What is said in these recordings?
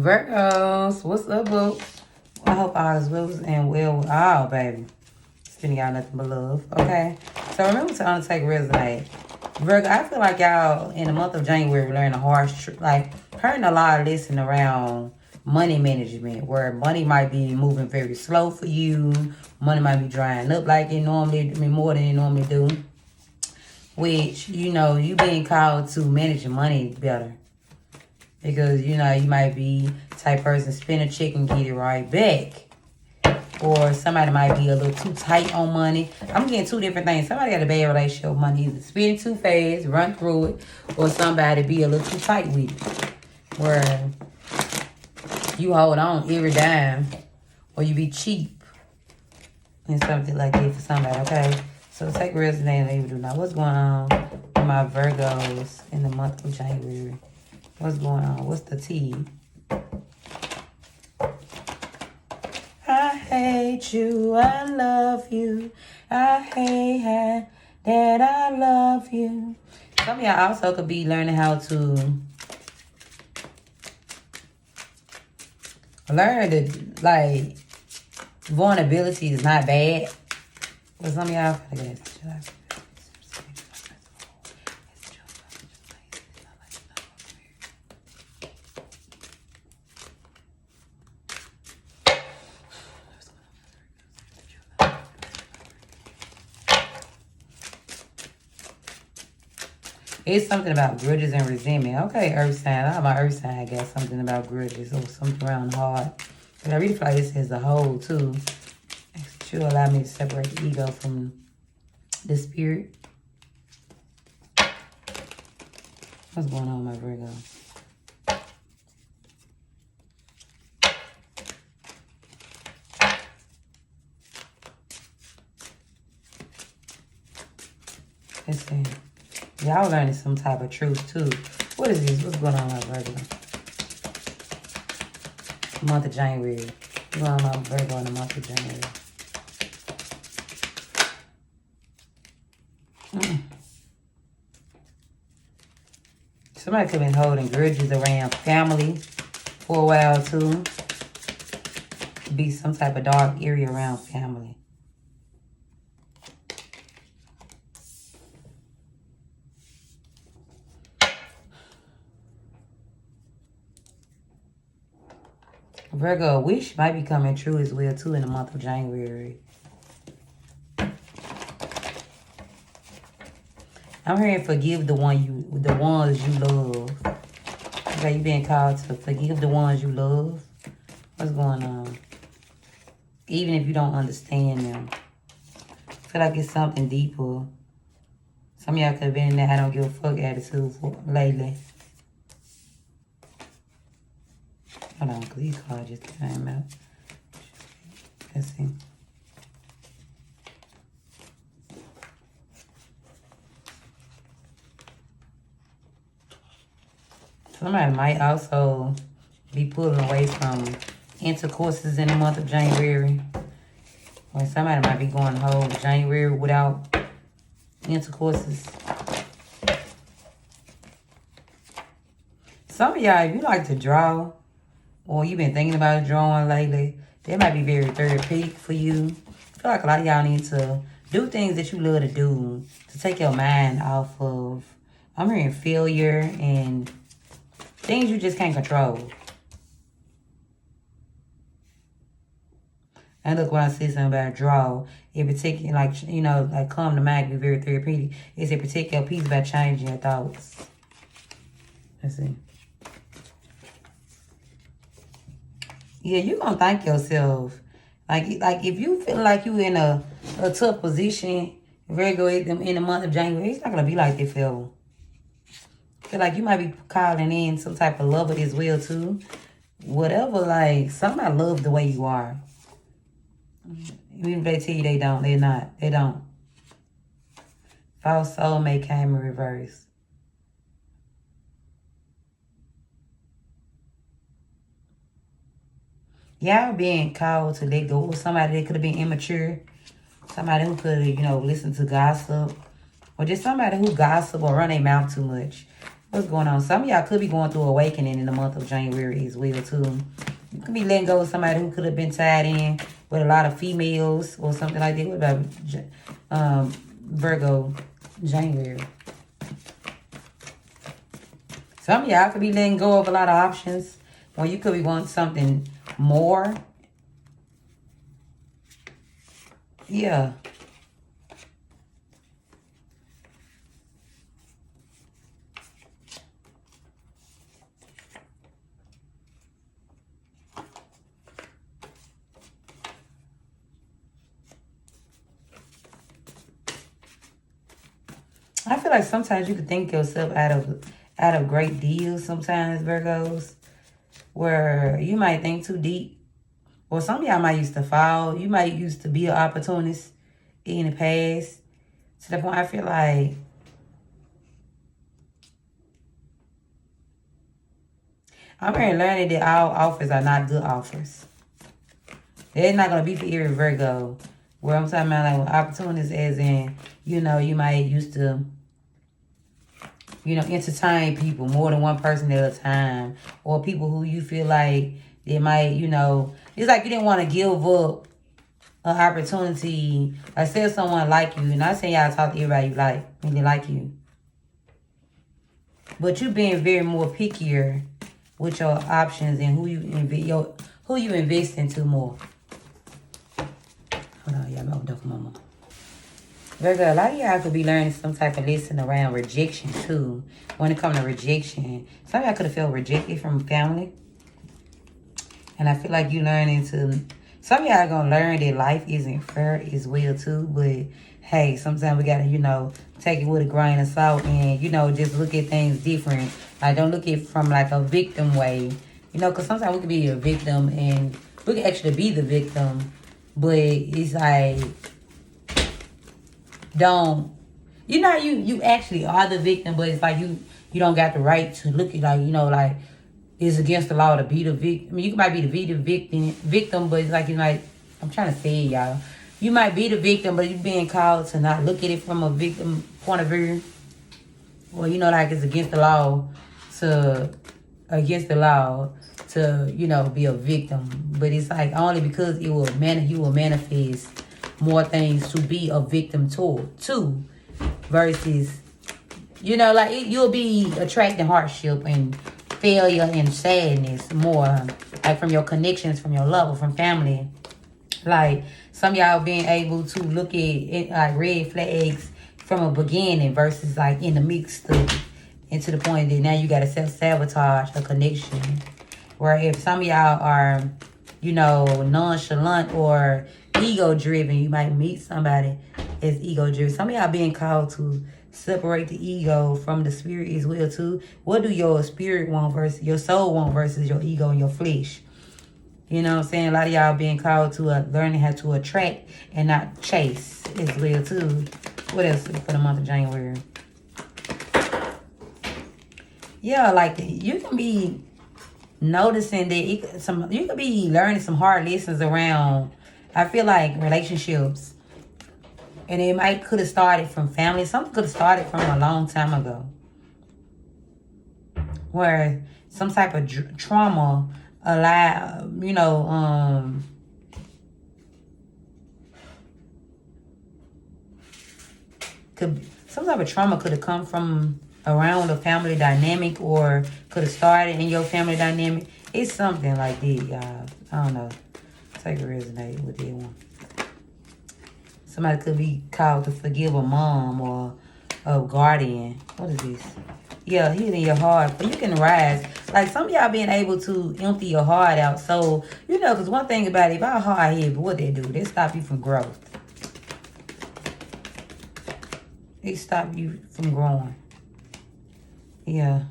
Virgos, what's up, boo? I hope all is well and well with all, baby. Sending y'all nothing but love, okay? So remember to undertake resonate. Virgo, I feel like y'all in the month of January learning a harsh, hearing a lot of lesson around money management, where money might be moving very slow for you. Money might be drying up like it normally, more than it normally do. Which, you know, you being called to manage your money better. Because, you know, you might be the type person spend a check and get it right back. Or somebody might be a little too tight on money. I'm getting two different things. Somebody got a bad relationship with money. Either spend too fast, run through it, or somebody be a little too tight with it. Where you hold on every dime, or you be cheap. And something like that for somebody, okay? So take resonate and leave it do now. What's going on with my Virgos in the month of January? What's going on? What's the tea? I hate you, I love you. I hate that I love you. Some of y'all also could be learning how to learn that, like, vulnerability is not bad. But some of y'all, it's something about grudges and resentment. Okay, earth sign. I have my earth sign got something about grudges or something around the heart. But I really feel like this is a whole too. It should allow me to separate the ego from the spirit. What's going on with my Virgo? Let's see. Y'all learning some type of truth too. What is this? What's going on with my Virgo? Month of January. What's going on with my Virgo in the month of January? Somebody could have been holding grudges around family for a while too. Be some type of dark area around family. Virgo, a wish might be coming true as well too in the month of January. I'm hearing forgive the ones you love. Okay, you being called to forgive the ones you love. What's going on? Even if you don't understand them. I feel like it's something deeper. Some of y'all could have been in that I don't give a fuck attitude lately. Hold on, because these cards just came out. Let's see. Somebody might also be pulling away from intercourses in the month of January. Or somebody might be going the whole January without intercourses. Some of y'all, if you like to draw, or you've been thinking about drawing lately, that might be very therapeutic for you. I feel like a lot of y'all need to do things that you love to do to take your mind off of, I'm hearing failure and things you just can't control. And look, when I say something about draw, in particular, like, you know, like come to mind, be very therapeutic. It's a particular piece about changing your thoughts. Let's see. Yeah, you're going to thank yourself. Like if you feel like you in a tough position, Virgo, in the month of January, it's not going to be like that, feel. I feel like you might be calling in some type of lover as well, too. Whatever, like, somebody love the way you are. Even if they tell you they don't, they're not. They don't. False soulmate came in reverse. Y'all being called to let go of somebody that could have been immature. Somebody who could have, you know, listened to gossip. Or just somebody who gossip or run their mouth too much. What's going on? Some of y'all could be going through awakening in the month of January as well, too. You could be letting go of somebody who could have been tied in with a lot of females or something like that. What about Virgo, January? Some of y'all could be letting go of a lot of options when you could be wanting something more. Yeah. I feel like sometimes you could think yourself out of great deals sometimes, Virgos, where you might think too deep. Or some of y'all might used to fall. You might used to be an opportunist in the past. To the point I feel like I'm really learning that all offers are not good offers. They're not going to be for every Virgo. Where I'm talking about like opportunities as in, you know, you might used to, you know, entertain people more than one person at a time. Or people who you feel like they might, you know, it's like you didn't want to give up an opportunity. Like say someone like you, and I say y'all talk to everybody you like when they like you. But you being very more pickier with your options and who you invest into more. Hold on, y'all. Open up for mama. Virgo, a lot of y'all could be learning some type of lesson around rejection too. When it comes to rejection, some of y'all could have felt rejected from family. And I feel like you learning to, some of y'all gonna learn that life isn't fair as well too. But hey, sometimes we gotta, you know, take it with a grain of salt and, you know, just look at things different. Like don't look at it from like a victim way. You know, because sometimes we could be a victim and we could actually be the victim. But it's like, don't, you know, you actually are the victim, but it's like you don't got the right to look at like, you know, like it's against the law to be the victim. I mean, you might be the victim, but it's like, you might, I'm trying to say it, y'all. You might be the victim, but you're being called to not look at it from a victim point of view. Or, you know, like it's against the law to, you know, be a victim. But it's like only because you will manifest more things to be a victim to versus, you know, like you'll be attracting hardship and failure and sadness more like from your connections, from your love, or from family. Like some of y'all being able to look at it like red flags from a beginning versus like in the mix and to the point that now you got to self-sabotage a connection. Where if some of y'all are, you know, nonchalant or ego-driven, you might meet somebody that's ego-driven. Some of y'all being called to separate the ego from the spirit as well too. What do your spirit want versus your soul want versus your ego and your flesh? You know what I'm saying? A lot of y'all being called to learning how to attract and not chase as well too. What else for the month of January? Yeah, like you can be noticing that you could be learning some hard lessons around, I feel like, relationships. And it could have started from family. Something could have started from a long time ago. Where some type of trauma allowed, you know, some type of trauma could have come from around a family dynamic or could have started in your family dynamic. It's something like that, y'all. I don't know. Take a resonate with that one. Somebody could be called to forgive a mom or a guardian. What is this? Yeah, healing your heart. But you can rise. Like some of y'all being able to empty your heart out. So, you know, because one thing about it, if our heart heavy, what they do, they stop you from growth. They stop you from growing. Yeah.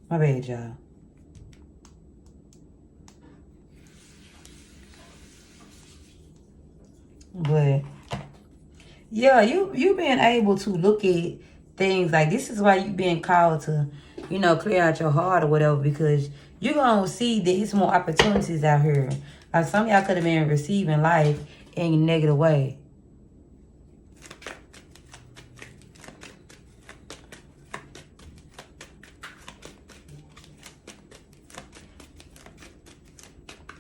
My bad, y'all. But yeah, you being able to look at things like this is why you being called to you know, clear out your heart or whatever, because you're going to see that it's more opportunities out here. Like some of y'all could have been receiving life in a negative way.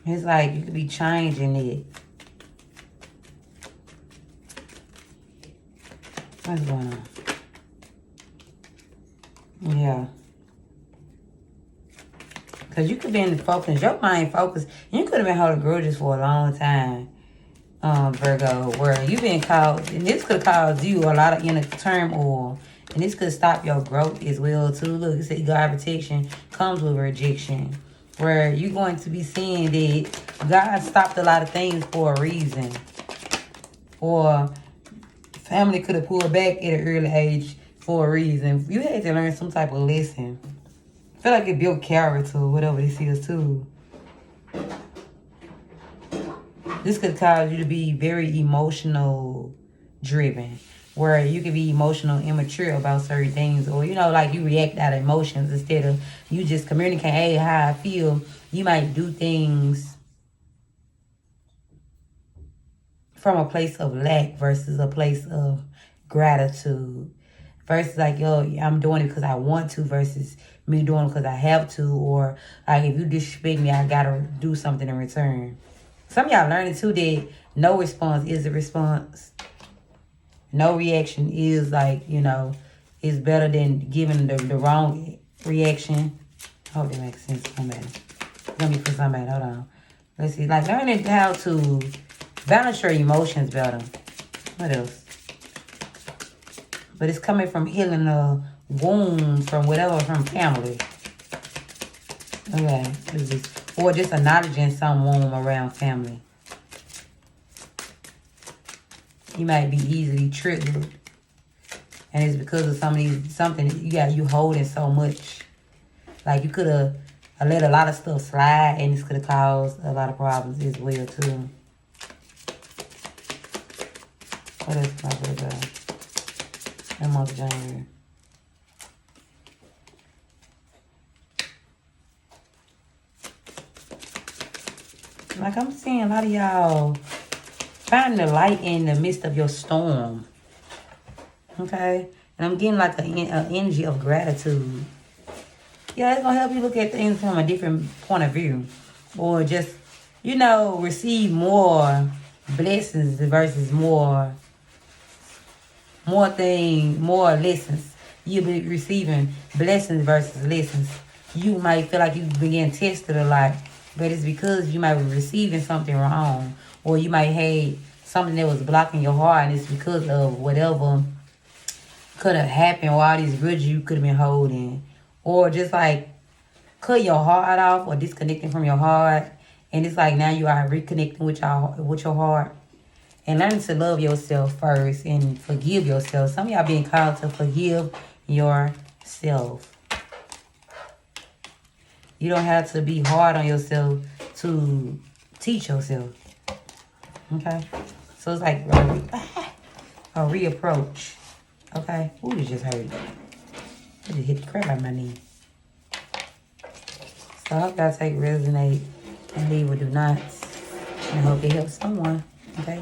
It's like you could be changing it. What's going on? Yeah. Because you could be in the focus. Your mind focused. You could have been holding grudges for a long time, Virgo, where you've been caught. And this could have caused you a lot of inner turmoil. And this could stop your growth as well, too. Look, it said God protection comes with rejection. Where you're going to be seeing that God stopped a lot of things for a reason. Or family could have pulled back at an early age for a reason. You had to learn some type of lesson. I feel like it built character, whatever this is, too. This could cause you to be very emotional driven, where you can be emotional immature about certain things, or, you know, like you react out of emotions instead of you just communicate, hey, how I feel. You might do things from a place of lack versus a place of gratitude. Versus like, yo, I'm doing it because I want to versus me doing it because I have to. Or like, if you disrespect me, I got to do something in return. Some of y'all learning too that no response is a response. No reaction is like, you know, is better than giving the wrong reaction. I hope that makes sense to somebody. Let me put somebody, hold on. Let's see, like learning how to balance your emotions better. What else? But it's coming from healing a wound from whatever, from family. Okay, what is this? Or just acknowledging some wound around family. You might be easily triggered. And it's because of something you holding so much. Like you could have let a lot of stuff slide, and this could have caused a lot of problems as well too. What else my Virgo? That month of January. Like I'm seeing a lot of y'all finding the light in the midst of your storm. Okay? And I'm getting like an energy of gratitude. Yeah, it's going to help you look at things from a different point of view. Or just, you know, receive more blessings versus more lessons. You'll be receiving blessings versus lessons. You might feel like you've been getting tested a lot, but it's because you might be receiving something wrong. Or you might have something that was blocking your heart, and it's because of whatever could have happened, or all these grudges you could have been holding. Or just like cut your heart off or disconnecting from your heart. And it's like now you are reconnecting with your heart. And learning to love yourself first and forgive yourself. Some of y'all being called to forgive yourself. You don't have to be hard on yourself to teach yourself. Okay? So it's like a reapproach. Okay? Ooh, it just hurt. It just hit the crap out of my knee. So I hope y'all resonate and leave with do nots. And I hope it helps someone. Okay?